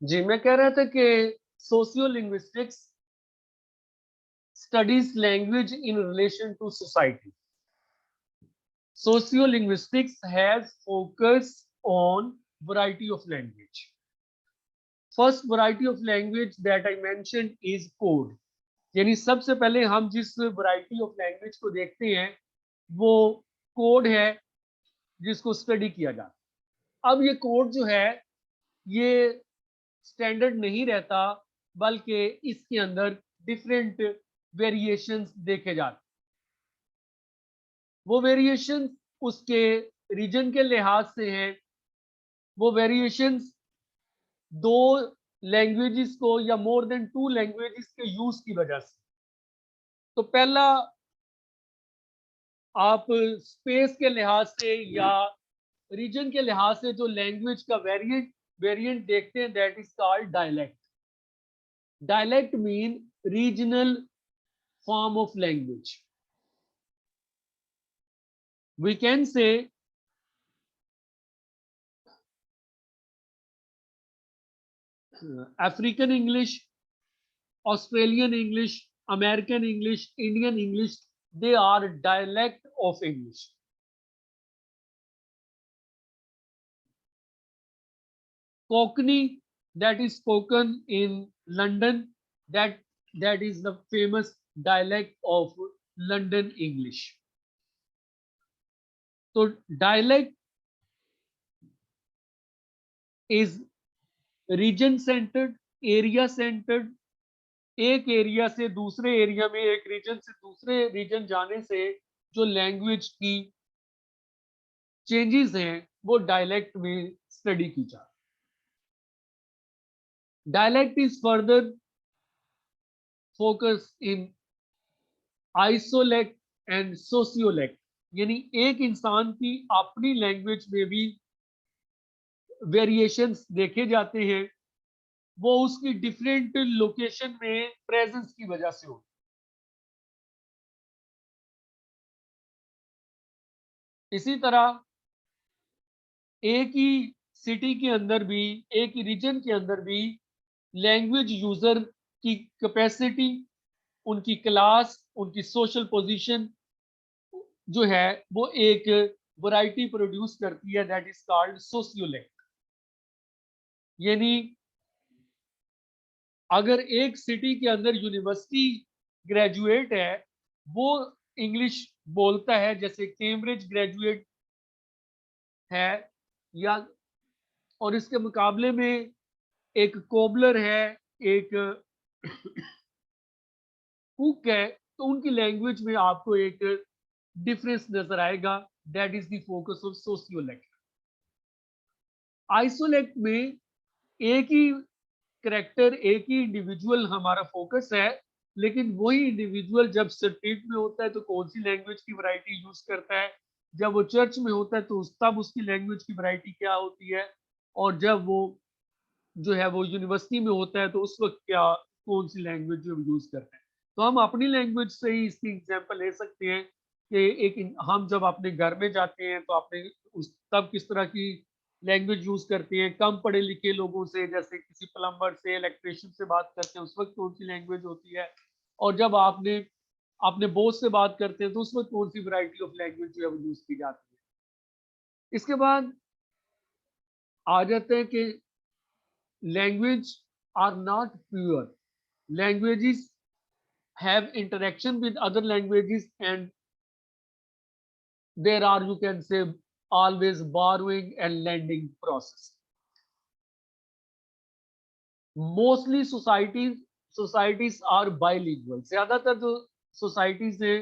जी, मैं कह रहा था कि sociolinguistics studies language in relation to society. Sociolinguistics has focused on variety of language. First variety of language that I mentioned is code. यानी सबसे पहले हम जिस वैरायटी ऑफ लैंग्वेज को देखते हैं वो कोड है जिसको स्टडी किया जाता है. अब ये कोड जो है ये स्टैंडर्ड नहीं रहता बल्कि इसके अंदर डिफरेंट वेरिएशंस देखे जाते हैं. वो वेरिएशंस उसके रीजन के लिहाज से हैं. वो वेरिएशंस दो लैंग्वेजेस को या मोर देन टू लैंग्वेजेस के यूज की वजह से. तो पहला आप स्पेस के लिहाज से या रीजन के लिहाज से जो लैंग्वेज का वेरिएंट देखते हैं that is called dialect. Dialect mean regional form of language. We can say African English, Australian English, American English, Indian English, they are dialect of English. Cockney, that is spoken in London, that is the famous dialect of London English. So dialect is region centered, area centered. एक area से दूसरे area में, एक reason से दूसरे reason जाने से जो लैंग्वेज की चेंजेस हैं वो डायलेक्ट में स्टडी की जाती. Dialect is further focus in isolect and sociolect. यानी एक इंसान की अपनी लैंग्वेज में भी वेरिएशंस देखे जाते हैं, वो उसकी डिफरेंट लोकेशन में प्रेजेंस की वजह से हो. इसी तरह एक ही सिटी के अंदर भी, एक ही रीजन के अंदर भी लैंग्वेज यूजर की कैपेसिटी, उनकी क्लास, उनकी सोशल पोजीशन जो है वो एक वैरायटी प्रोड्यूस करती है दैट इज कॉल्ड सोशियोलेक्ट. यानी अगर एक सिटी के अंदर यूनिवर्सिटी ग्रेजुएट है वो इंग्लिश बोलता है, जैसे कैम्ब्रिज ग्रेजुएट है, या और इसके मुकाबले में एक कोबलर है, एक कुक है, तो उनकी लैंग्वेज में आपको एक डिफरेंस नजर आएगा. That is the focus of sociolect. Isolect में एक ही करेक्टर, एक ही इंडिविजुअल हमारा फोकस है, लेकिन वही इंडिविजुअल जब स्ट्रीट में होता है तो कौन सी लैंग्वेज की वैरायटी यूज करता है, जब वो चर्च में होता है तो तब उसकी लैंग्वेज की वैरायटी क्या होती है, और जब वो जो है वो यूनिवर्सिटी में होता है तो उस वक्त क्या, कौन सी लैंग्वेज जो यूज करते हैं. तो हम अपनी लैंग्वेज से ही इसकी एग्जांपल ले सकते हैं कि हम जब अपने घर में जाते हैं तो अपने तब किस तरह की लैंग्वेज यूज करते हैं. कम पढ़े लिखे लोगों से, जैसे किसी प्लम्बर से, इलेक्ट्रिशियन से बात करते हैं, उस वक्त कौन सी लैंग्वेज होती है. और जब आपने अपने बॉस से बात करते हैं तो उस वक्त कौन सी वैरायटी ऑफ लैंग्वेज जो है वो यूज की जाती है. इसके बाद आ जाते हैं कि language are not pure. Languages have interaction with other languages, and there are, you can say, always borrowing and lending process. Mostly societies are bilingual. ज़्यादातर जो societies हैं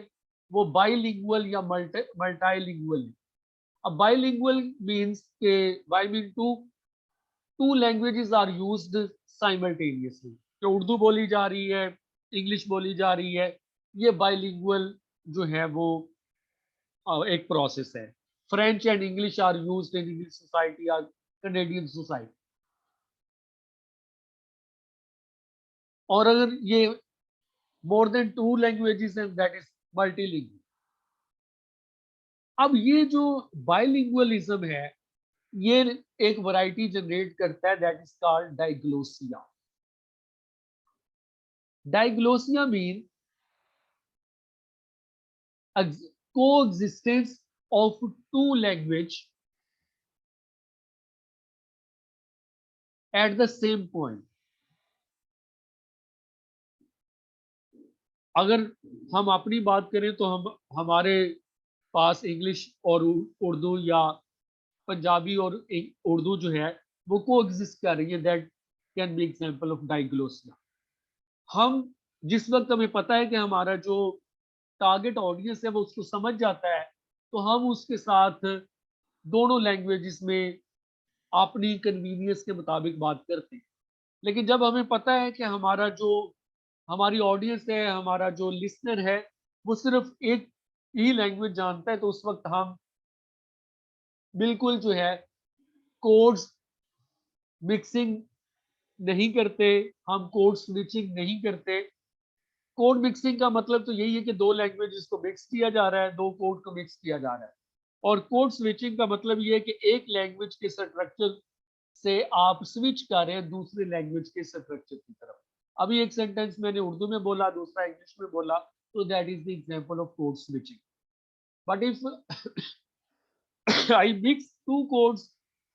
वो bilingual या multilingual. अब bilingual means के by mean two languages are used simultaneously. तो उर्दू बोली जा रही है, इंग्लिश बोली जा रही है, ये बाइलिंगुअल जो है वो एक प्रोसेस है. French and English are used in English society और कैनेडियन सोसाइटी. और अगर ये more than two languages and that is multilingual. अब ये जो बाइलिंगुअलिज्म है ये एक वैरायटी जनरेट करता है, that is called diglossia. Diglossia mean coexistence of two language at the same point। अगर हम अपनी बात करें तो हम हमारे पास इंग्लिश और उर्दू या पंजाबी और उर्दू जो है वो को एग्जिस्ट कर रही है, that can be example of diglossia. हम जिस वक्त हमें पता है कि हमारा जो टारगेट ऑडियंस है वो उसको समझ जाता है, तो हम उसके साथ दोनों लैंग्वेजेस में अपनी कन्वीनियंस के मुताबिक बात करते हैं। लेकिन जब हमें पता है कि हमारा जो हमारी ऑडियंस है, हमारा जो लिसनर है, वो सिर्फ एक ही लैंग्वेज जानता है, तो उस वक्त हम बिल्कुल जो है कोड्स मिक्सिंग नहीं करते, हम कोड स्विचिंग नहीं करते। कोड मिक्सिंग का मतलब तो यही है कि दो लैंग्वेजेस को मिक्स किया जा रहा है, दो कोड को मिक्स किया जा रहा है। और कोड स्विचिंग का मतलब ये है कि एक लैंग्वेज के स्ट्रक्चर से आप स्विच कर रहे हैं दूसरे लैंग्वेज के स्ट्रक्चर की तरफ। अभी एक सेंटेंस मैंने उर्दू में बोला, दूसरा इंग्लिश में बोला, तो that is the example of code switching. But if I mix two codes,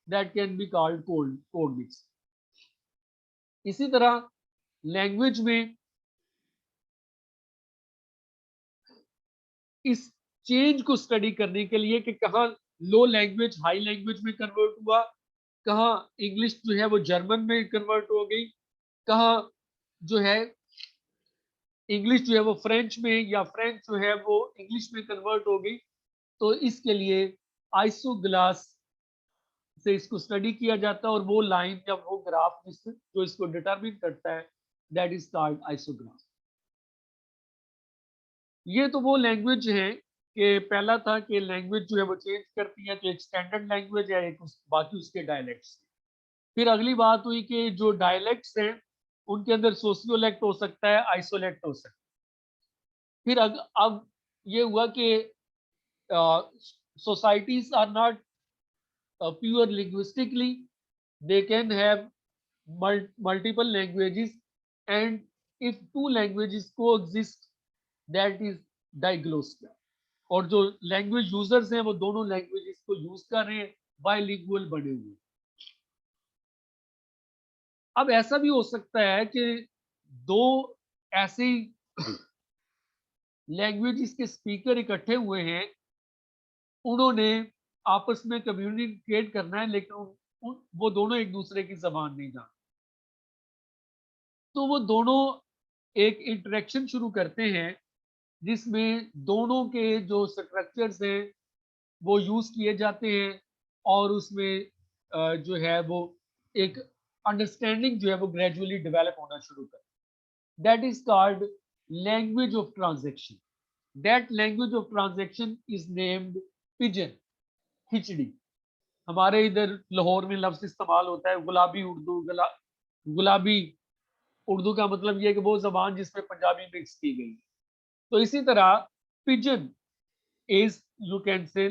that can be called code mix. इसी तरह लैंग्वेज में इस चेंज को स्टडी करने के लिए कि कहाँ लो लैंग्वेज हाई लैंग्वेज में कन्वर्ट हुआ, कहाँ इंग्लिश जो है वो जर्मन में कन्वर्ट हो गई, कहाँ जो है इंग्लिश जो है वो फ्रेंच में, या फ्रेंच जो है वो इंग्लिश में कन्वर्ट हो गई। तो इसके लिए आइसोग्लास से इसको स्टडी किया जाता है, और वो लाइन या वो ग्राफ जो इसको डिटरमिन करता है, दैट इज कॉल्ड आइसोग्राफ। ये तो वो लैंग्वेज है कि पहला था कि लैंग्वेज जो है वो चेंज करती है, तो एक स्टैंडर्ड लैंग्वेज है, एक बाकी उसके डायलेक्ट्स। फिर अगली बात हुई कि जो डायलेक्ट्स हैं उनके अंदर सोशियोलेक्ट हो सकता है, आइसोलेक्ट हो सकता है। फिर अब ये हुआ कि societies are not pure linguistically, they can have multiple languages, and if two languages coexist, that is diglossia। और जो लैंग्वेज यूजर्स हैं वो दोनों लैंग्वेजेस को यूज कर रहे हैं, बाइलिंगुअल बने हुए। अब ऐसा भी हो सकता है कि दो ऐसी लैंग्वेजेस के स्पीकर इकट्ठे हुए हैं, उन्होंने आपस में कम्युनिकेट करना है, लेकिन वो दोनों एक दूसरे की जबान नहीं जानते, तो वो दोनों एक इंटरेक्शन शुरू करते हैं जिसमें दोनों के जो स्ट्रक्चर्स हैं वो यूज किए जाते हैं, और उसमें जो है वो एक अंडरस्टैंडिंग जो है वो ग्रेजुअली डेवलप होना शुरू कर। That is called language of transaction. That language of transaction is named pidgin, khichdi. हमारे इधर लाहौर में लफ्ज इस्तेमाल होता है गुलाबी उर्दू। गुलाबी उर्दू का मतलब ये है कि वो जबान जिसमें पंजाबी मिक्स की गई। तो इसी तरह pigeon is, you can say,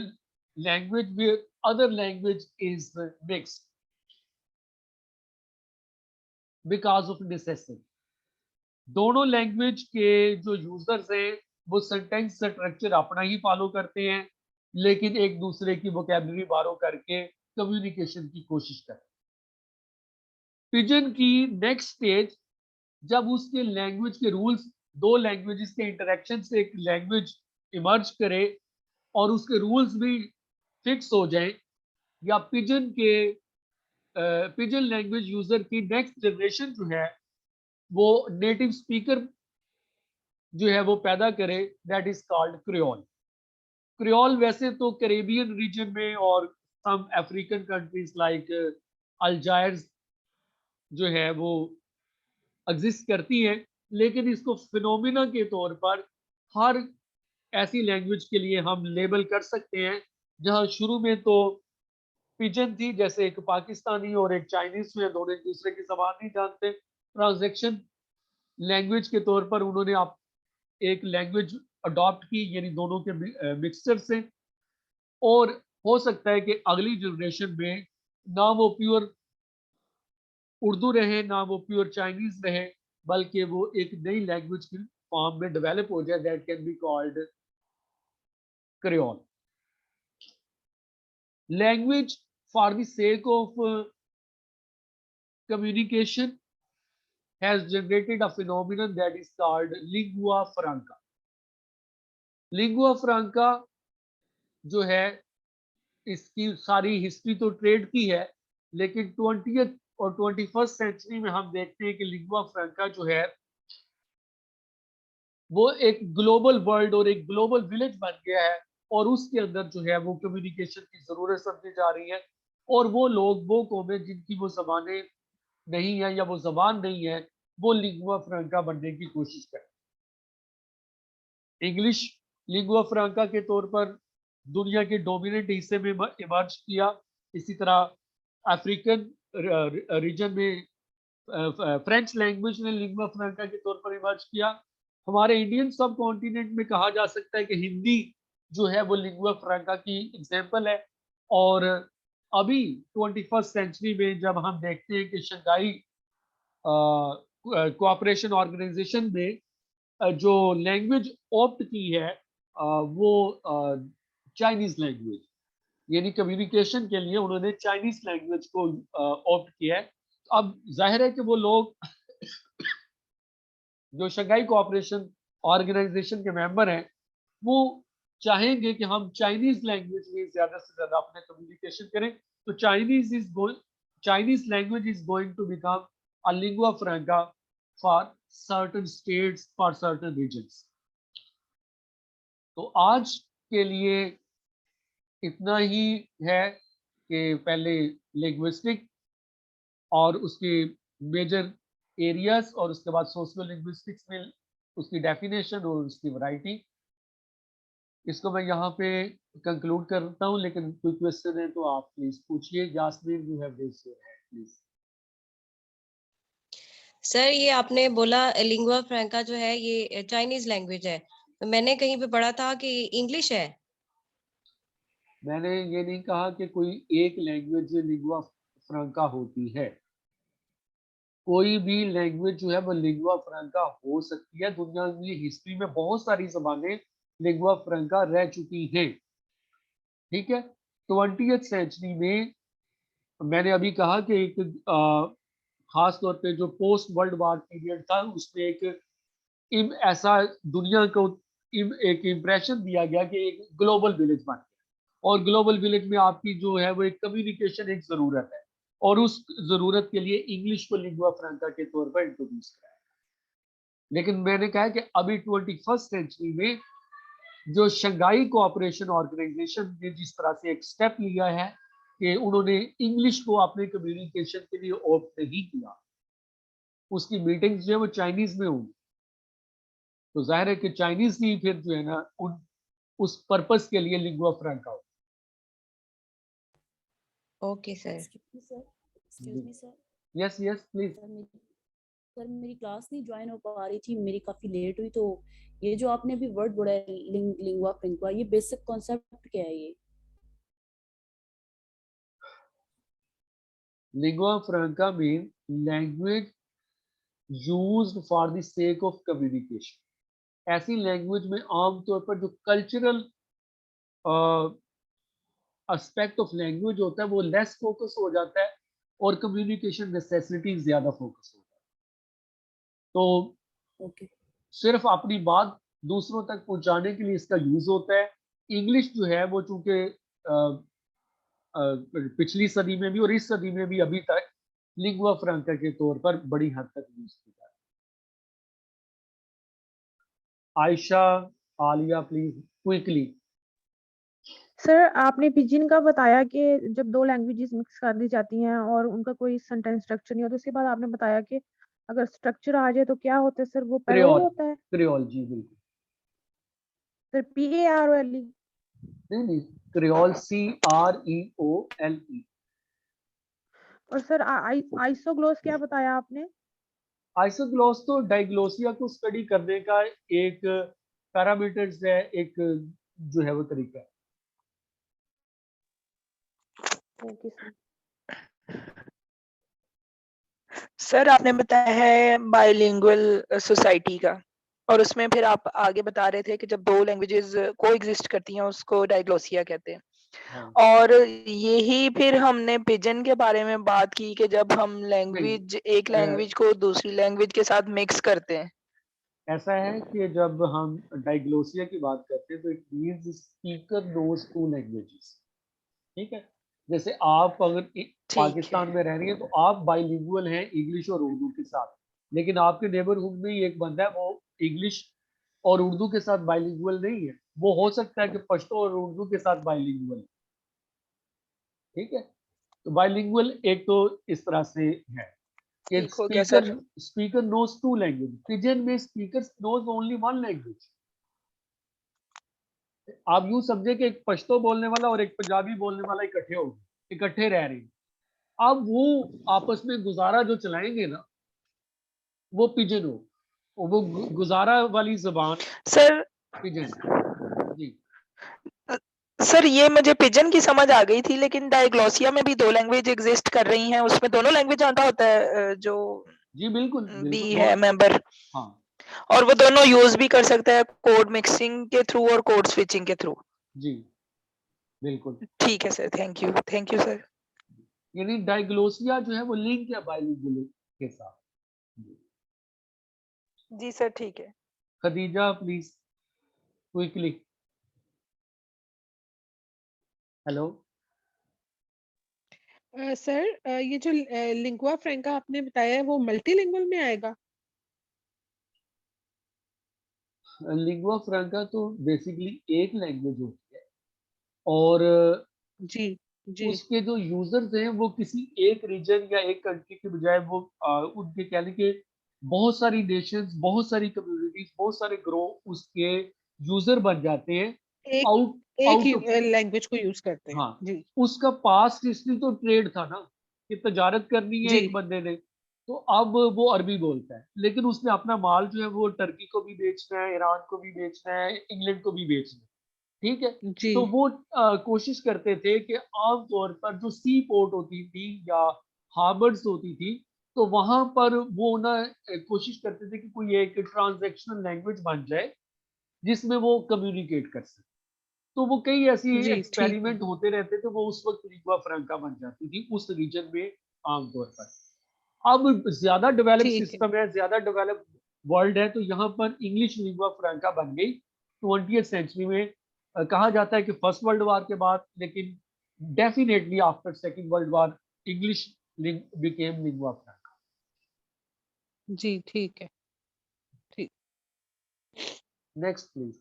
language where other language is mixed because of necessity। दोनों लैंग्वेज के जो यूजर्स हैं वो सेंटेंस स्ट्रक्चर अपना ही फॉलो करते हैं, लेकिन एक दूसरे की वोकैबुलरी बारो करके कम्युनिकेशन की कोशिश करते हैं। पिजन की नेक्स्ट स्टेज, जब उसके लैंग्वेज के रूल्स, दो लैंग्वेजेस के इंटरेक्शन से एक लैंग्वेज इमर्ज करे और उसके रूल्स भी फिक्स हो जाए, या पिजन लैंग्वेज यूजर की नेक्स्ट जनरेशन जो है वो नेटिव स्पीकर जो है वो पैदा करे, that is called creole. Creole वैसे तो कैरेबियन रीजन में और सम अफ्रीकन कंट्रीज लाइक अल्जायर्स जो है वो एग्जिस्ट करती है, लेकिन इसको फिनोमिना के तौर पर हर ऐसी लैंग्वेज के लिए हम लेबल कर सकते हैं जहां शुरू में तो पिजन थी, जैसे एक पाकिस्तानी और एक चाइनीज में, दोनों एक दूसरे की जबान नहीं जानते। ट्रांजेक्शन लैंग्वेज के तौर पर उन्होंने आप एक लैंग्वेज अडॉप्ट की, यानी दोनों के मिक्सचर से। और हो सकता है कि अगली जनरेशन में ना वो प्योर उर्दू रहे, ना वो प्योर चाइनीज रहे, बल्कि वो एक नई लैंग्वेज की फॉर्म में डेवलप हो जाए, that can be called creole language for the sake of communication has generated a phenomenon that is called lingua franca. Lingua franca जो है इसकी सारी हिस्ट्री तो ट्रेड की है, लेकिन 20th और 21st सेंचुरी में हम देखते हैं कि लिंगुआ फ्रैंका जो है वो एक ग्लोबल वर्ल्ड और एक ग्लोबल विलेज बन गया है, और उसके अंदर जो है वो कम्युनिकेशन की जरूरत समझी जा रही है, और वो लोग वो कौमें जिनकी वो जबानें नहीं है या वो जबान नहीं है, वो लिंगुआ फ्रैंका बनने की कोशिश कर। इंग्लिश लिंगुआ फ्रैंका के तौर पर दुनिया के डोमिनेंट हिस्से में इमर्ज किया। इसी तरह अफ्रीकन रीजन में फ्रेंच लैंग्वेज ने लिंगुआ फ्रैंका के तौर पर इमर्ज किया। हमारे इंडियन सब कॉन्टिनेंट में कहा जा सकता है कि हिंदी जो है वो लिंगुआ फ्रैंका की एग्जाम्पल है। और अभी 21st सेंचुरी में जब हम देखते हैं कि शंघाई कोऑपरेशन ऑर्गेनाइजेशन में जो लैंग्वेज ऑप्ट की है वो चाइनीज लैंग्वेज, यानी कम्युनिकेशन के लिए उन्होंने चाइनीज लैंग्वेज को ऑप्ट किया है। अब जाहिर है कि वो लोग जो शंघाई कोऑपरेशन ऑर्गेनाइजेशन के मेंबर हैं वो चाहेंगे कि हम चाइनीज लैंग्वेज में ज्यादा से ज्यादा अपने कम्युनिकेशन करें। तो Chinese language is going to become a lingua franca for certain states, for certain reasons. तो आज के लिए इतना ही है कि पहले लिंग्विस्टिक और उसके मेजर एरियाज, और उसके बाद सोशियो लिंग्विस्टिक्स में उसकी डेफिनेशन और उसकी वैरायटी। इसको मैं यहाँ पे कंक्लूड करता हूँ, लेकिन कोई क्वेश्चन है तो आप प्लीज पूछिए। Jasmine, you have raised your hand please. Sir ये आपने बोला लिंगुआ फ्रैंका जो है ये चाइनीज लैंग्वेज है, तो मैंने कहीं पे पढ़ा था कि इंग्लिश है। मैंने ये नहीं कहा कि कोई एक लैंग्वेज लिंगुआ फ्रैंका होती है। कोई भी लैंग्वेज जो है वो लिंगुआ फ्रैंका हो सकती है। दुनिया की हिस्ट्री में बहुत सारी जबानें लिंगुआ फ्रैंका रह चुकी हैं। ठीक है, 20th सेंचुरी में मैंने अभी कहा कि एक खास तौर पे जो पोस्ट वर्ल्ड वार पीरियड था उसमें ऐसा दुनिया को एक इम्प्रेशन दिया गया कि एक ग्लोबल विलेज बन गया, और ग्लोबल विलेज में आपकी जो है वो एक कम्युनिकेशन एक जरूरत है, और उस जरूरत के लिए इंग्लिश को लिंगुआ फ्रैंका के तौर पर इंट्रोड्यूस कराया। लेकिन मैंने कहा कि अभी 21st सेंचुरी में जो शंघाई कोऑपरेशन ऑर्गेनाइजेशन ने जिस तरह से एक स्टेप लिया है कि उन्होंने इंग्लिश को अपने कम्युनिकेशन के लिए ऑप्ट नहीं किया, उसकी मीटिंग्स जो है वो चाइनीज में होंगी, तो जाहिर है कि चाइनीज ही फिर जो है ना उस पर्पस के लिए लिंगुआ फ्रैंका हो। Okay sir. Excuse me sir. Yes yes please. Sir मेरी क्लास नहीं ज्वाइन हो पा रही थी, मेरी काफी लेट हुई, तो ये जो आपने अभी वर्ड बोला है लिंगुआ फ्रैंका, ये बेसिक कॉन्सेप्ट क्या है ये? Lingua फ्रैंका mean language used for the sake of communication. ऐसी लैंग्वेज में आमतौर पर जो कल्चरल एस्पेक्ट ऑफ लैंग्वेज होता है वो लेस फोकस हो जाता है, और कम्युनिकेशन नेसेसिटी ज्यादा फोकस होता है। तो ओके सिर्फ अपनी बात दूसरों तक पहुंचाने के लिए इसका यूज होता है। इंग्लिश जो है वो चूंकि पिछली सदी में भी और इस सदी में भी अभी तक लिंगुआ फ्रैंका के तौर पर बड़ी हद तक यूज की जाती है। Ayesha, Alia please quickly. Sir आपने पिजिन का बताया कि जब दो लैंग्वेजेस मिक्स कर दी जाती हैं और उनका कोई सेंटेंस स्ट्रक्चर नहीं होता, उसके बाद आपने बताया कि अगर स्ट्रक्चर आ जाए तो क्या होता है सर, वो पैरोल क्रियोल, होता है क्रियोल जी बिल्कुल। Sir, PAROLE। नहीं नहीं, क्रियोल CREOLE। और सर आइसोग्लोस क्या बताया आपने? आइसोग्लॉस तो डाइग्लोसिया को स्टडी करने का एक पैरामीटर्स है, एक जो है वो तरीका है। Okay sir. सर आपने बताया है बाइलिंगुअल सोसाइटी का, और उसमें फिर आप आगे बता रहे थे कि जब दो लैंग्वेजेस को एग्जिस्ट करती हैं उसको डायग्लोसिया कहते हैं। हाँ, और यही फिर हमने पिजन के बारे में बात की कि जब हम नहीं लैंग्वेज एक अ, लैंग्वेज को दूसरी लैंग्वेज के साथ मिक्स करते हैं। ऐसा है कि जब हम डाइग्लोसिया की बात करते हैं तो it means speaker knows two languages. ठीक है, जैसे आप अगर ठीक है। पाकिस्तान में रह रही है तो आप बाइलिंगुअल हैं इंग्लिश और उर्दू के साथ, लेकिन आपके नेबरहुड में ही एक बंदा है वो इंग्लिश और उर्दू के साथ बाइलिंगुअल नहीं है, वो हो सकता है कि पश्तो और उर्दू के साथ बाइलिंगुअल। ठीक है, तो बाइलिंगुअल एक तो इस तरह से है कि ठीक हो गया speaker sir. Speaker knows two language. Pidgin में speaker knows only one language. आप यूं समझे कि एक पश्तो बोलने वाला और एक पंजाबी बोलने वाला इकट्ठे हो गए, इकट्ठे रह रहे हैं। अब वो आपस में गुजारा जो चलाएंगे ना, वो पिजन हो, और वो गुजारा वाली जबान सर पिजन। जी सर ये मुझे पिजन की समझ आ गई थी, लेकिन डायग्लोसिया में भी दो लैंग्वेज एग्जिस्ट कर रही हैं, उसमें दोनों लैंग्वेज आता होता है जो जी बिल्कुल बी बिल्कुल है मेंबर, हाँ और वो दोनों यूज भी कर सकता है कोड मिक्सिंग के थ्रू और कोड स्विचिंग के थ्रू। जी बिल्कुल। ठीक है सर, थैंक यू सर। यानी डाइग्लोसिया जो है वो लिंक है बाइलिंगुअल के साथ। जी। जी सर ठीक है। Khadija please quickly. Hello. Sir ये जो लिंगुआ फ्रैंका आपने बताया है वो मल्टीलिंगुअल में आएगा? लिंगुआ फ्रैंका तो बेसिकली एक लैंग्वेज होती है, और जी जी। उसके जो यूजर्स हैं वो किसी एक रीजन या एक कंट्री के बजाय वो उनके कह लें कि बहुत सारी नेशंस, बहुत सारी कम्युनिटीज, बहुत सारे ग्रुप उसके यूजर बन जाते हैं। एक आउट एक आउट ऑफ लैंग्वेज को यूज करते हैं। हाँ, जी उसका पास्ट हिस्ट्री तो ट्रेड था ना, कि तजारत करनी है जी एक बंदे ने, तो अब वो अरबी बोलता है, लेकिन उसने अपना माल जो है वो टर्की को भी बेचना है, ईरान को भी बेचना है, इंग्लैंड को भी बेचना है। ठीक है, जी तो वो कोशिश करते थे कि आमतौर पर जो सी पोर्ट होती थी या हार्बर्स होती थी, तो वहां पर वो ना कोशिश करते थे कि कोई एक ट्रांजैक्शनल लैंग्वेज बन जाए जिसमें वो कम्युनिकेट कर सके। तो वो कई ऐसी जी ठीक है। एक्सपेरिमेंट होते रहते थे, वो उस वक्त लिंगुआ फ्रैंका बन जाती थी उस रीजन में आमतौर पर। अब ज्यादा डेवलप ठीक है। सिस्टम है, ज्यादा डेवलप वर्ल्ड है, तो यहाँ पर इंग्लिश लिंगुआ फ्रैंका बन गई 20th सेंचुरी में। कहा जाता है कि फर्स्ट वर्ल्ड वार के बाद, लेकिन definitely after second world war English became lingua franca. जी ठीक है। ठीक। Next please.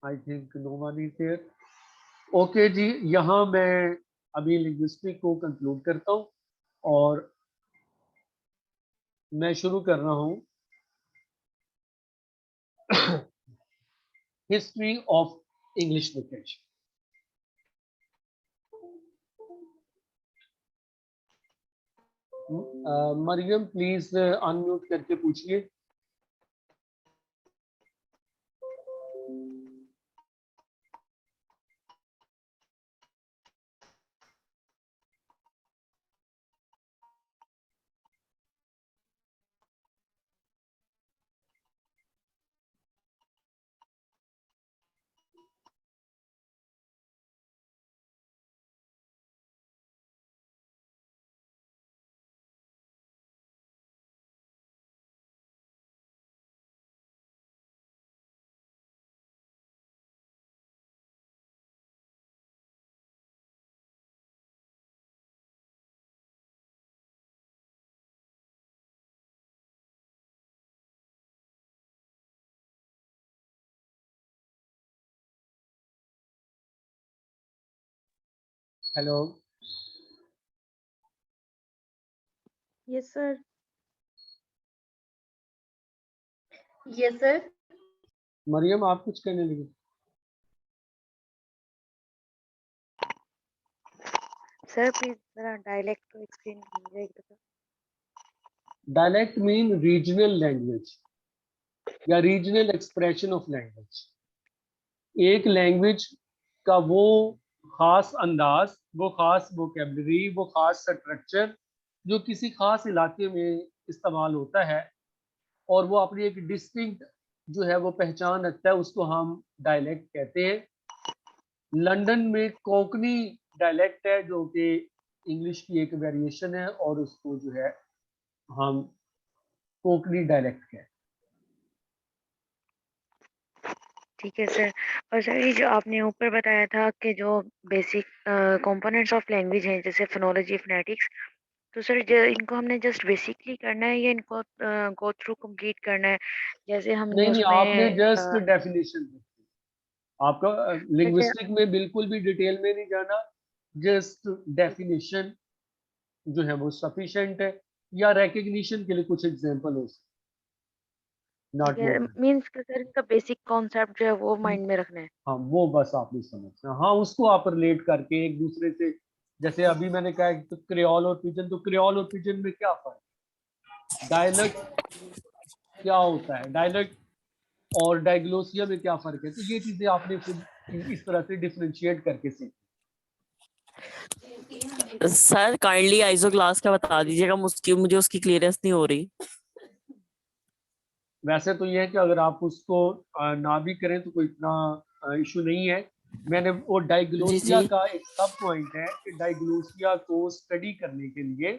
I think no one is there. Okay जी, यहाँ मैं अभी लिंग्विस्टिक को कंक्लूड करता हूँ और मैं शुरू कर रहा हूँ history of English literature. Mariam please unmute करके पूछिए। Hello yes sir. Yes sir. Mariam, आप कुछ कहने लगे? सर प्लीज जरा डायलेक्ट को एक्सप्लेन कीजिए एक दफा। डायलेक्ट मीन रीजनल लैंग्वेज या रीजनल एक्सप्रेशन ऑफ लैंग्वेज। एक लैंग्वेज का वो खास अंदाज, वो खास वोकेबलरी, वो खास स्ट्रक्चर जो किसी खास इलाके में इस्तेमाल होता है और वो अपनी एक डिस्टिंक्ट जो है वो पहचान रखता है, उसको हम डायलेक्ट कहते हैं। लंदन में कोंकणी डायलेक्ट है जो कि इंग्लिश की एक वेरिएशन है और उसको जो है हम कोंकणी डायलेक्ट कहते हैं। ठीक है सर। और सर ये जो आपने ऊपर बताया था कि जो बेसिक कंपोनेंट्स ऑफ लैंग्वेज हैं जैसे फोनोलॉजी फोनेटिक्स, तो सर इनको हमने जस्ट बेसिकली करना है या इनको गो थ्रू कंप्लीट करना है, जैसे हमने नहीं, आपने उसमें जस्ट डेफिनेशन, आपका अच्छा लिंग्विस्टिक में बिल्कुल भी डिटेल में नहीं जाना, जस्ट डेफिनेशन जो है वो सफिशिएंट है, या रिकग्निशन के लिए कुछ एग्जांपल हो, ठीक नॉट है, मोर। मींस कि सर इनका बेसिक कॉन्सेप्ट जो है वो माइंड में रखना है। हाँ, वो बस आपने समझना, हाँ उसको आप रिलेट करके एक दूसरे से, जैसे अभी मैंने कहा तो क्रियोल और पिजन, तो क्रियोल और पिजन में क्या फर्क है, डायलेक्ट क्या होता है, डायलेक्ट और डायग्लोसिया में क्या फर्क है, तो ये चीजें आपने खुद इस तरह से डिफरेंशिएट करके सीखी। सर काइंडली आइसो क्लास का बता दीजिएगा, मुझे उसकी क्लियरेंस नहीं हो रही। वैसे तो ये है कि अगर आप उसको ना भी करें तो कोई इतना इशू नहीं है। मैंने वो डायग्लोसिया जी। का एक सब पॉइंट है कि डायग्लोसिया को स्टडी करने के लिए,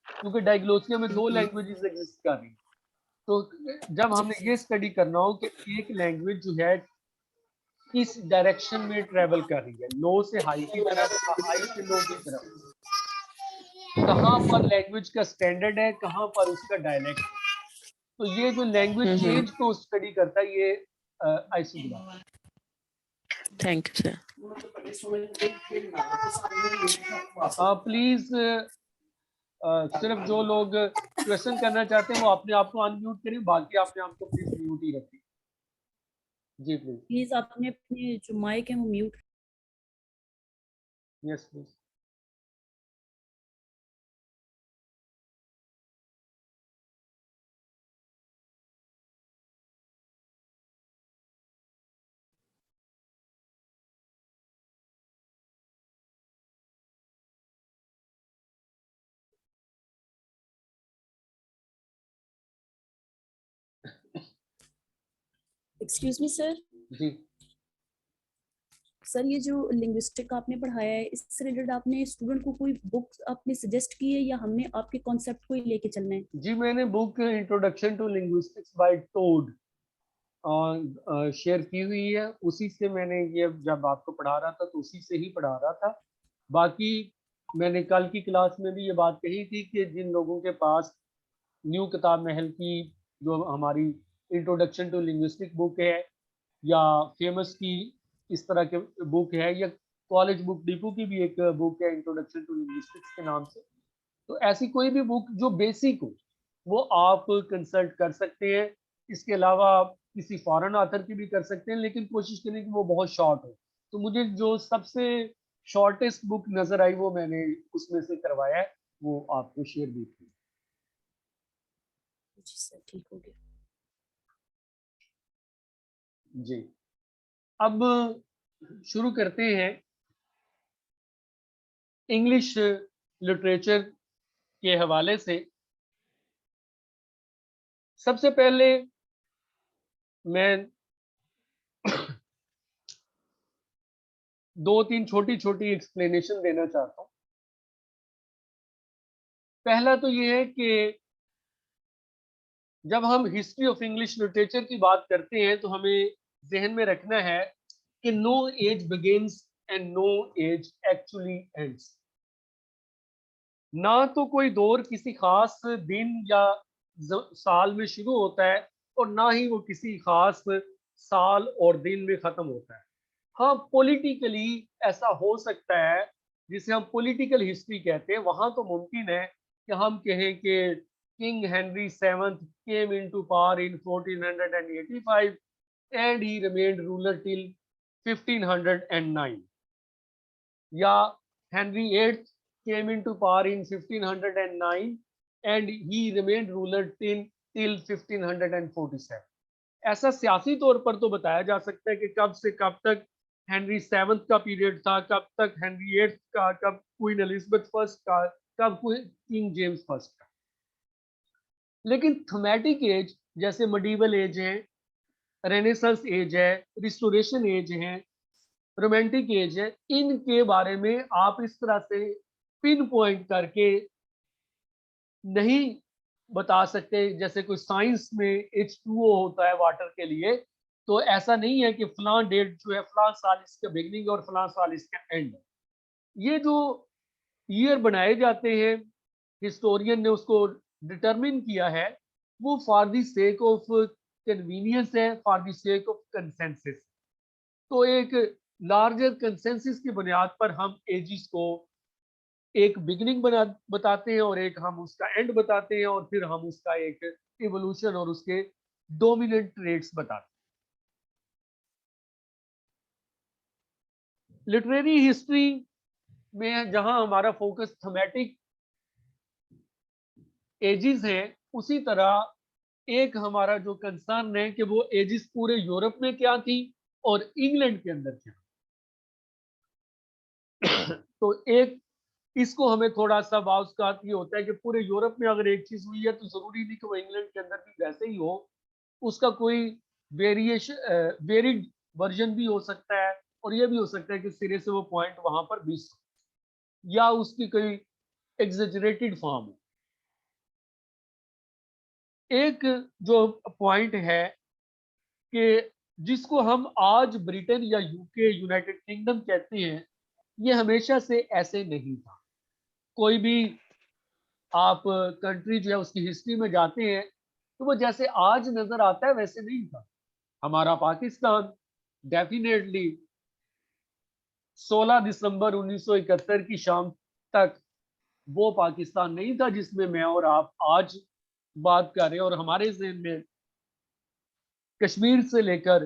क्योंकि डायग्लोसिया में दो लैंग्वेजेस एग्जिस्ट कर रही, तो जब हमने ये स्टडी करना हो कि एक लैंग्वेज जो है किस डायरेक्शन में ट्रेवल कर रही है, लो से हाई की तरफ, हाई से लो की तरफ, कहाँ पर लैंग्वेज का स्टैंडर्ड है, कहाँ पर उसका डायलेक्ट है, तो ये जो लैंग्वेज चेंज को स्टडी करता है ये isograph. Thank you sir. Please सिर्फ जो लोग क्वेश्चन करना चाहते हैं वो अपने आप को अनम्यूट करें, बाकी अपने आप को प्लीज म्यूट ही रखें। जी प्लीज। प्लीज आपने अपने जो माइक है वो mute. Yes please. Excuse me sir. जी सर ये जो लिंग्विस्टिक आपने पढ़ाया है इससे रिलेटेड आपने स्टूडेंट को कोई बुक आपने सजेस्ट की है या हमने आपके कॉन्सेप्ट को ही लेके चलना है? जी, मैंने book introduction to linguistics by Todd share की हुई है, उसी से मैंने ये जब आपको पढ़ा रहा था तो उसी से ही पढ़ा रहा था। बाकी मैंने कल की क्लास में भी ये बात कही थी कि जिन लोगों के पास न्यू किताब महल की जो हमारी इंट्रोडक्शन टू लिंग्विस्टिक बुक है, या फेमस की इस तरह के बुक है, या कॉलेज बुक डिपो की भी एक बुक है इंट्रोडक्शन टू लिंग्विस्टिक्स के नाम से, तो ऐसी कोई भी बुक जो बेसिक हो वो आप कंसल्ट कर सकते हैं। इसके अलावा आप किसी फॉरेन ऑथर की भी कर सकते हैं, लेकिन कोशिश करें कि वो बहुत शॉर्ट हो। तो मुझे जो सबसे शॉर्टेस्ट बुक नजर आई वो मैंने उसमें से करवाया है, वो आपको शेयर भी की। जी सर ठीक हो गया। जी, अब शुरू करते हैं इंग्लिश लिटरेचर के हवाले से। सबसे पहले मैं दो तीन छोटी छोटी एक्सप्लेनेशन देना चाहता हूँ। पहला तो ये है कि जब हम हिस्ट्री ऑफ इंग्लिश लिटरेचर की बात करते हैं तो हमें जहन में रखना है कि no age begins and no age actually ends. ना तो कोई दौर किसी खास दिन या साल में शुरू होता है और ना ही वो किसी खास साल और दिन में खत्म होता है। हाँ, पॉलिटिकली ऐसा हो सकता है, जिसे हम पॉलिटिकल हिस्ट्री कहते हैं, वहां तो मुमकिन है कि हम कहें कि king Henry seventh came into power in 1485 and he remained ruler till 1509, या Henry VIII came into power in 1509 and he remained ruler till 1547। ऐसा सियासी तौर पर तो बताया जा सकता है कि कब से कब तक हेनरी सेवंथ का पीरियड था, कब तक हेनरी एट्थ का, कब क्वीन एलिजाबेथ फर्स्ट का, कब किंग जेम्स फर्स्ट का। लेकिन थमेटिक एज जैसे मडीवल एज है, रेनेसांस एज है, रिस्टोरेशन एज है, रोमांटिक एज है, इनके बारे में आप इस तरह से पिन पॉइंट करके नहीं बता सकते। जैसे कोई साइंस में H2O होता है वाटर के लिए, तो ऐसा नहीं है कि फलां डेट जो है फलां साल इसका बिगनिंग और फलां साल इसका एंड। ये जो ईयर बनाए जाते हैं, हिस्टोरियन ने उसको डिटरमिन किया है, वो for the sake of convenience है, for the sake of consensus. तो एक लार्जर कंसेंसस की बुनियाद पर हम एजिस को एक बिगिनिंग बताते हैं और एक हम उसका एंड बताते हैं, और फिर हम उसका एक इवोल्यूशन और उसके डोमिनेंट ट्रेट्स बताते हैं। लिटरेरी हिस्ट्री में जहां हमारा फोकस थमेटिक एजिस है, उसी तरह एक हमारा जो कंसर्न है कि वो एजिस पूरे यूरोप में क्या थी और इंग्लैंड के अंदर क्या। तो एक इसको हमें थोड़ा सा बाउस्कात ये होता है कि पूरे यूरोप में अगर एक चीज हुई है तो जरूरी नहीं कि वो इंग्लैंड के अंदर भी वैसे ही हो, उसका कोई वेरिएशन वेरिड वर्जन भी हो सकता है, और ये भी हो सकता है कि सिरे से वो पॉइंट वहां पर मिस या उसकी कोई एग्जेजरेटेड फॉर्म हो। एक जो पॉइंट है कि जिसको हम आज ब्रिटेन या यूके यूनाइटेड किंगडम कहते हैं, ये हमेशा से ऐसे नहीं था। कोई भी आप कंट्री जो है उसकी हिस्ट्री में जाते हैं तो वो जैसे आज नजर आता है वैसे नहीं था। हमारा पाकिस्तान डेफिनेटली 16 दिसंबर 1971 की शाम तक वो पाकिस्तान नहीं था जिसमें मैं और आप आज बात कर रहे हैं। और हमारे ज़हन में कश्मीर से लेकर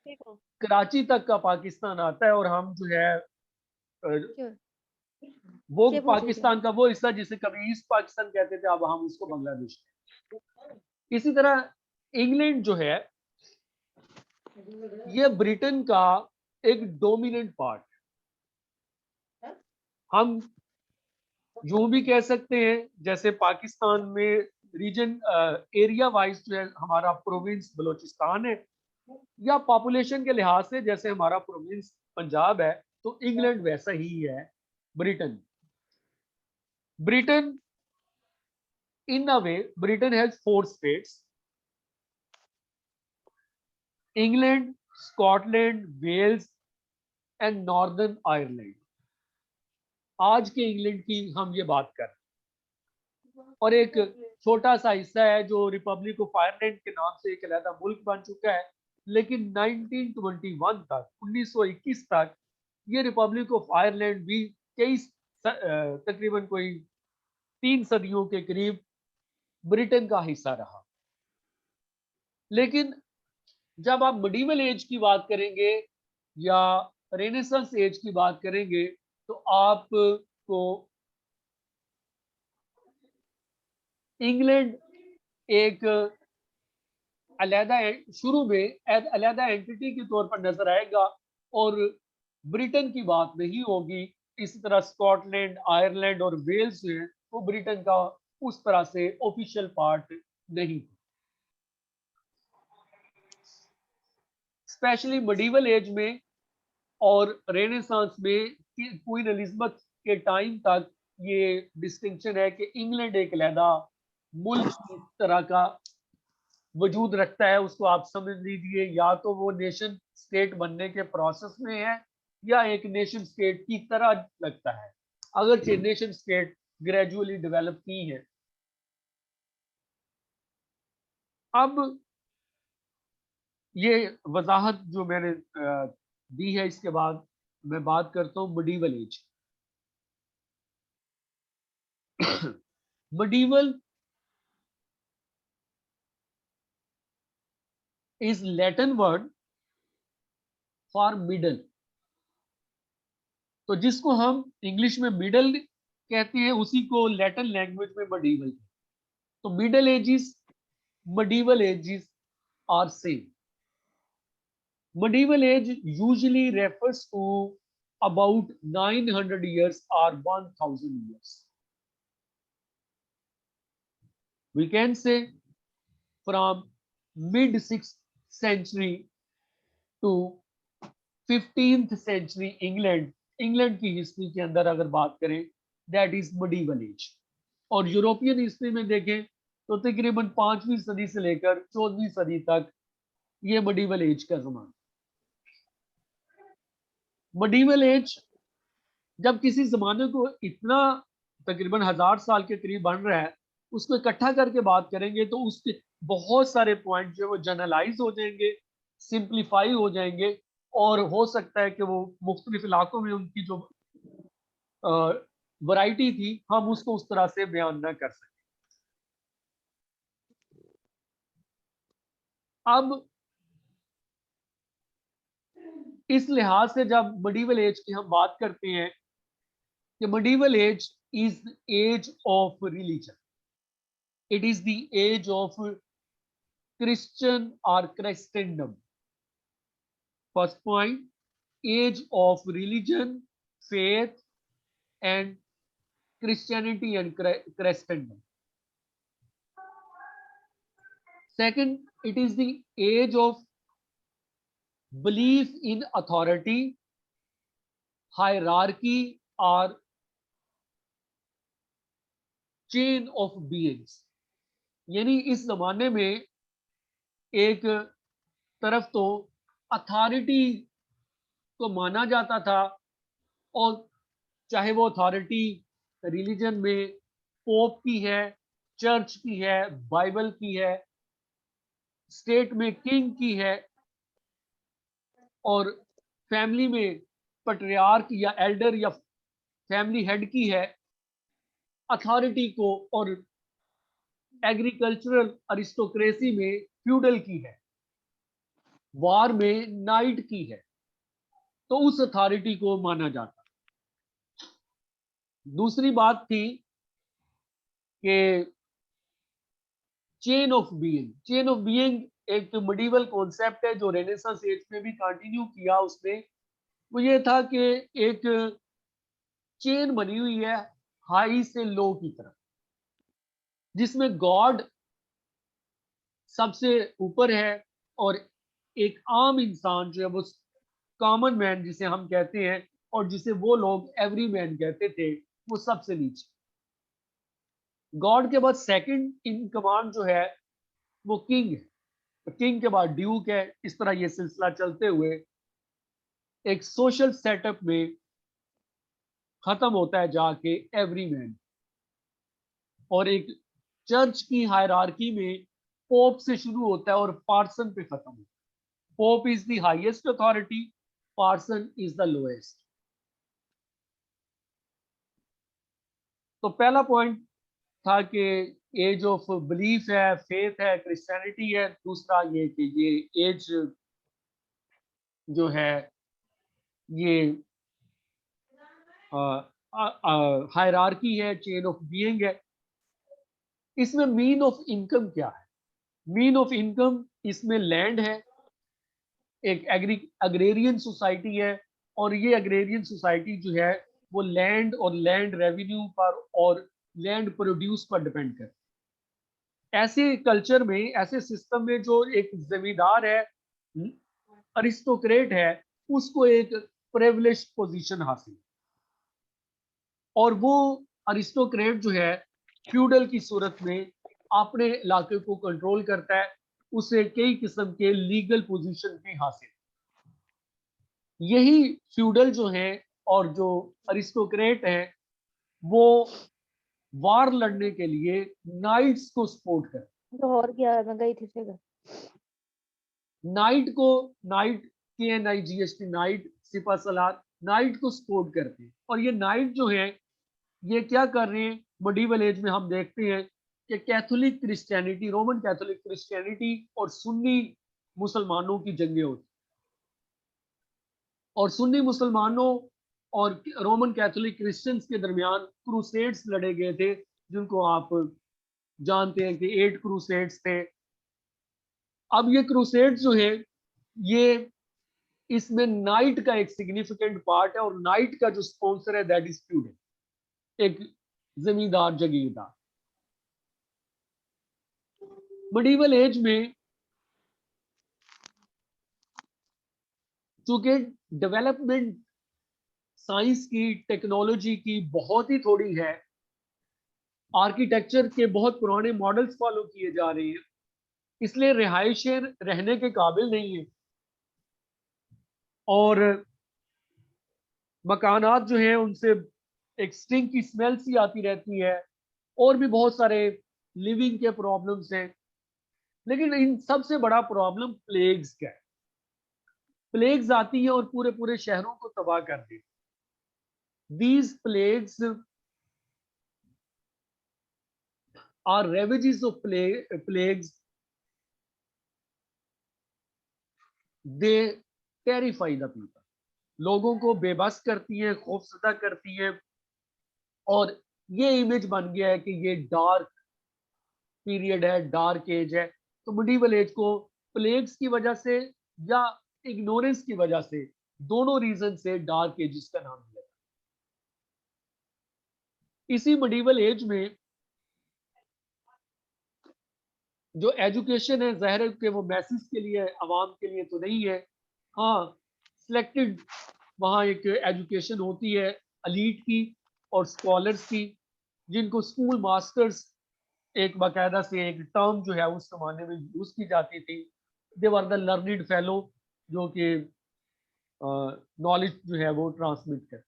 कराची तक का पाकिस्तान आता है, और हम जो है वो पाकिस्तान का वो हिस्सा जिसे कभी ईस्ट पाकिस्तान कहते थे, अब हम उसको बांग्लादेश। इसी तरह इंग्लैंड जो है ये ब्रिटेन का एक डोमिनेंट पार्ट, हम यूं भी कह सकते हैं जैसे पाकिस्तान में रीजन एरिया वाइज जो है हमारा प्रोविंस बलोचिस्तान है, या पॉपुलेशन के लिहाज से जैसे हमारा प्रोविंस पंजाब है, तो इंग्लैंड वैसा ही है Britain. Britain in a way Britain has 4 states: England, Scotland, Wales and Northern Ireland। आज के इंग्लैंड की हम ये बात कर रहे हैं, और एक छोटा सा हिस्सा है जो रिपब्लिक ऑफ आयरलैंड के नाम से एक अलग मुल्क बन चुका है, लेकिन 1921 तक 1921 तक ये रिपब्लिक ऑफ आयरलैंड भी कई तकरीबन कोई 3 सदियों के करीब ब्रिटेन का हिस्सा रहा। लेकिन जब आप मिडिवल एज की बात करेंगे या रेनेसांस एज की बात करेंगे तो आपको इंग्लैंड एक अलहदा शुरू में अलहदा एंटिटी के तौर पर नजर आएगा और ब्रिटेन की बात नहीं होगी। इसी तरह स्कॉटलैंड, आयरलैंड और वेल्स है वो ब्रिटेन का उस तरह से ऑफिशियल पार्ट नहीं। स्पेशली मिडिवल एज में और रेनेसांस में क्वीन एलिजाबेथ के टाइम तक ये डिस्टिंक्शन है कि इंग्लैंड एक अलहदा मुल्क की तरह का वजूद रखता है। उसको आप समझ लीजिए या तो वो नेशन स्टेट बनने के प्रोसेस में है या एक नेशन स्टेट की तरह लगता है, अगर नेशन स्टेट ग्रेजुअली डेवलप की है। अब ये वजाहत जो मैंने दी है, इसके बाद मैं बात करता हूँ medieval age. Medieval is Latin word for middle, तो जिसको हम इंग्लिश में मिडल कहते हैं उसी को लैटिन लैंग्वेज में मिडिवल। तो middle ages, medieval ages are same. Medieval age usually refers to about 900 years or 1000 years. We can say from mid 6th century to 15th century England की history के अंदर अगर बात करें, दैट इज medieval age. और European history में देखें तो तकरीबन 5वीं सदी से लेकर 14वीं सदी तक ये medieval age का जमाना. medieval age जब किसी जमाने को इतना तकरीबन 1000 साल के करीब बन रहा है, उसको इकट्ठा करके बात करेंगे तो उसके बहुत सारे पॉइंट जो है वो जनरलाइज हो जाएंगे, सिंप्लीफाई हो जाएंगे, और हो सकता है कि वो मुख्तलिफ इलाकों में उनकी जो वैरायटी थी हम उसको उस तरह से बयान ना कर सकें. अब इस लिहाज से जब medieval एज की हम बात करते हैं कि medieval age is age of religion, it is the age of Christian और Christendom. First point, age of religion, faith and Christianity and Christendom. Second, it is the age of belief in authority, hierarchy or chain of beings. यानी इस जमाने में एक तरफ तो authority को माना जाता था, और चाहे वो अथॉरिटी रिलीजन में पोप की है, चर्च की है, बाइबल की है, स्टेट में किंग की है, और फैमिली में पैट्रियार्क या एल्डर या फैमिली हेड की है अथॉरिटी को, और एग्रीकल्चरल अरिस्टोक्रेसी में फ्यूडल की है, वार में नाइट की है, तो उस अथॉरिटी को माना जाता. दूसरी बात थी कि चेन ऑफ बीइंग एक medieval कॉन्सेप्ट है जो रेनेसांस एज में भी कंटिन्यू किया. उसमें वो ये था कि एक चेन बनी हुई है हाई से लो की तरफ, जिसमें गॉड सबसे ऊपर है और एक आम इंसान जो है वो कॉमन मैन जिसे हम कहते हैं, और जिसे वो लोग एवरी मैन कहते थे, वो सबसे नीचे. गॉड के बाद सेकंड इन कमांड जो है वो किंग है, किंग के बाद ड्यूक है. इस तरह ये सिलसिला चलते हुए एक सोशल सेटअप में खत्म होता है जाके एवरी मैन, और एक चर्च की हायरार्की में पोप से शुरू होता है और पार्सन पे खत्म होता है. Pope is the highest authority, parson is the lowest. तो पहला पॉइंट था कि एज ऑफ बिलीफ है, फेथ है, क्रिश्चियनिटी है. दूसरा ये कि ये एज जो है ये हायरार्की है, चेन ऑफ बीइंग है. इसमें मीन ऑफ इनकम क्या है? मीन ऑफ इनकम इसमें लैंड है, एक अग्रेरियन सोसाइटी है, और ये अग्रेरियन सोसाइटी जो है वो लैंड और लैंड रेवेन्यू पर और लैंड प्रोड्यूस पर डिपेंड करती है. ऐसे कल्चर में, ऐसे सिस्टम में जो एक जमींदार है, अरिस्टोक्रेट है, उसको एक प्रिविलेज्ड पोजीशन हासिल, और वो अरिस्टोक्रेट जो है फ्यूडल की सूरत में अपने इलाके को कंट्रोल करता है, उसे कई किस्म के लीगल पोजीशन भी हासिल. यही फ्यूडल जो है और जो अरिस्टोक्रेट है वो वार लड़ने के लिए नाइट्स को सपोर्ट करते. तो और क्या मैं गई थी से नाइट को, नाइट KNIGHT नाइट, सिपा सलार, नाइट को सपोर्ट करते हैं. और ये नाइट जो है ये क्या कर रहे हैं? medieval एज में हम देखते हैं कि Catholic Christianity, Roman Catholic Christianity और सुन्नी मुसलमानों की जंगें होती, और सुन्नी मुसलमानों और रोमन कैथोलिक क्रिश्चियंस के दरमियान क्रूसेड्स लड़े गए थे, जिनको आप जानते हैं कि 8 क्रूसेड्स थे. अब ये क्रूसेड्स जो है ये इसमें नाइट का एक सिग्निफिकेंट पार्ट है, और नाइट का जो स्पॉन्सर है दैट इज स्टूडेंट, एक जमींदार जागीरदार। मिडिवल एज में चूंकि डेवलपमेंट साइंस की, टेक्नोलॉजी की बहुत ही थोड़ी है, आर्किटेक्चर के बहुत पुराने मॉडल्स फॉलो किए जा रहे हैं, इसलिए रिहायशें रहने के काबिल नहीं है, और मकानात जो हैं उनसे एक स्टिंक की स्मेल सी आती रहती है, और भी बहुत सारे लिविंग के प्रॉब्लम्स हैं। लेकिन इन सबसे बड़ा प्रॉब्लम प्लेग्स का है। प्लेग्स आती हैं और पूरे पूरे शहरों को तबाह कर देती। These plagues are ravages of plagues, they terrify the people, लोगों को बेबस करती हैं, खौफजदा करती हैं, और ये इमेज बन गया है कि ये डार्क पीरियड है, डार्क एज है। तो मिडिवल एज को प्लेग्स की वजह से या इग्नोरेंस की वजह से, दोनों रीजन से डार्क एजेस का नाम दिया। इसी मिडिवल एज में जो एजुकेशन है, ज़ाहिर है कि वो मैसेज के लिए, आवाम के लिए तो नहीं है। हाँ, सिलेक्टेड वहाँ एक एजुकेशन होती है एलीट की और स्कॉलर्स की, जिनको स्कूल मास्टर्स एक बाकायदा से एक टर्म जो है उस जमाने में यूज की जाती थी। दे वर द लर्निड फेलो, जो कि नॉलेज जो है वो ट्रांसमिट कर।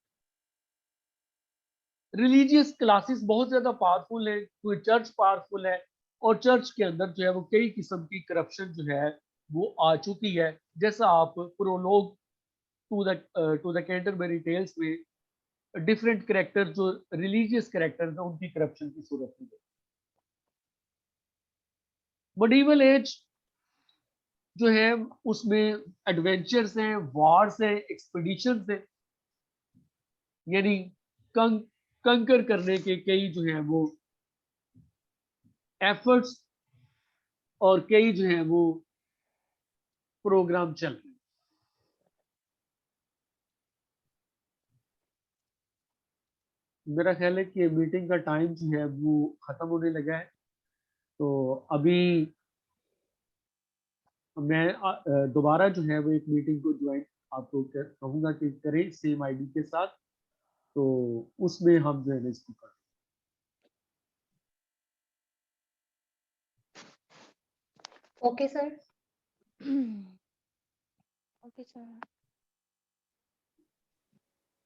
रिलीजियस क्लासेस बहुत ज्यादा पावरफुल है, कोई चर्च पावरफुल है, और चर्च के अंदर जो है वो कई किस्म की करप्शन जो है वो आ चुकी है, जैसा आप prologue to the Canterbury tales में डिफरेंट कैरेक्टर जो रिलीजियस कैरेक्टर है उनकी करप्शन की सूरत में। मिडिवल एज जो है उसमें एडवेंचर्स हैं, वॉर्स हैं, एक्सपीडिशंस हैं, यानी कंकर करने के कई जो है वो एफर्ट्स और कई जो है वो प्रोग्राम चल रहे हैं। मेरा ख्याल है कि मीटिंग का टाइम जो है वो खत्म होने लगा है, तो अभी मैं दोबारा जो है वो एक मीटिंग को ज्वाइन आपको कहूँगा कि करें सेम आईडी के साथ, तो उसमें हम जो है इसको करें। Okay sir. Okay sir.